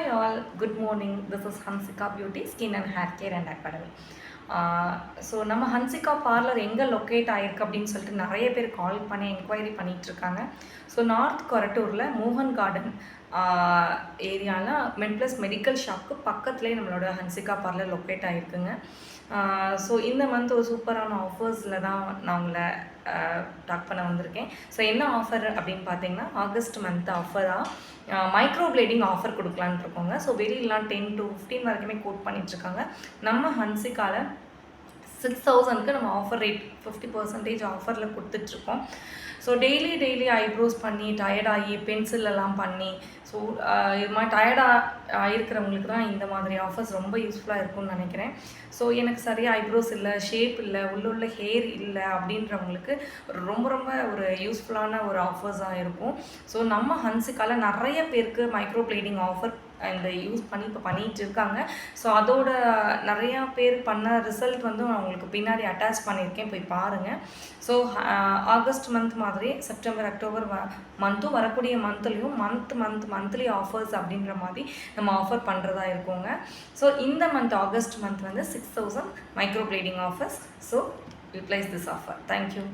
all, good morning. This is Hansika Beauty, Skin and Hair Care and Academy. So நம்ம Hansika parlour எங்கே locate ஆகிருக்கு அப்படின்னு சொல்லிட்டு நிறைய பேர் கால் பண்ணி என்கொயரி பண்ணிகிட்ருக்காங்க. ஸோ நார்த் கொரட்டூரில் மோகன் கார்டன் ஏரியாவில் மெட்ப்ளஸ் மெடிக்கல் ஷாப்புக்கு பக்கத்துலேயே நம்மளோட ஹன்சிகா பார்லர் லொக்கேட் ஆகிருக்குங்க. ஸோ இந்த மந்த் ஒரு சூப்பரான ஆஃபர்ஸில் தான் நான் உங்களை டாக் பண்ண வந்திருக்கேன். ஸோ என்ன ஆஃபர் அப்படின்னு பார்த்தீங்கன்னா, ஆகஸ்ட் மந்த் ஆஃபராக மைக்ரோ பிளேடிங் ஆஃபர் கொடுக்கலான்னு இருக்கோங்க. ஸோ வெளியிலாம் 10 to 15 வரைக்குமே கோட் பண்ணிகிட்ருக்காங்க. நம்ம ஹன்சிகாவில் 6000க்கு நம்ம ஆஃபர் ரேட் 50% ஆஃபரில் கொடுத்துட்ருக்கோம். ஸோ டெய்லி ஐப்ரோஸ் பண்ணி டயர்டாகி பென்சிலெல்லாம் பண்ணி ஸோ இது மாதிரி டயர்டாக இருக்கிறவங்களுக்கு தான் இந்த மாதிரி ஆஃபர்ஸ் ரொம்ப யூஸ்ஃபுல்லாக இருக்கும்னு நினைக்கிறேன். ஸோ எனக்கு சரியாக ஐப்ரோஸ் இல்லை, ஷேப் இல்லை, உள்ள ஹேர் இல்லை அப்படின்றவங்களுக்கு ரொம்ப ஒரு யூஸ்ஃபுல்லான ஒரு ஆஃபர்ஸாக இருக்கும். ஸோ நம்ம ஹன்சிகாவில் நிறைய பேருக்கு மைக்ரோ பிளேடிங் ஆஃபர் இந்த யூஸ் பண்ணி இப்போ பண்ணிகிட்டு இருக்காங்க. ஸோ அதோட நிறையா பேர் பண்ண ரிசல்ட் வந்து நான் உங்களுக்கு பின்னாடி அட்டாச் பண்ணியிருக்கேன், போய் பாருங்கள். ஸோ ஆகஸ்ட் மந்த் மாதிரி செப்டம்பர் அக்டோபர் மந்த்தும் வரக்கூடிய மந்த்லேயும் மந்த்லி ஆஃபர்ஸ் அப்படின்ற மாதிரி நம்ம ஆஃபர் பண்ணுறதா இருக்கோங்க. ஸோ இந்த மந்த் ஆகஸ்ட் மந்த் வந்து 6000 microblading offers. So utilize this offer. Thank you.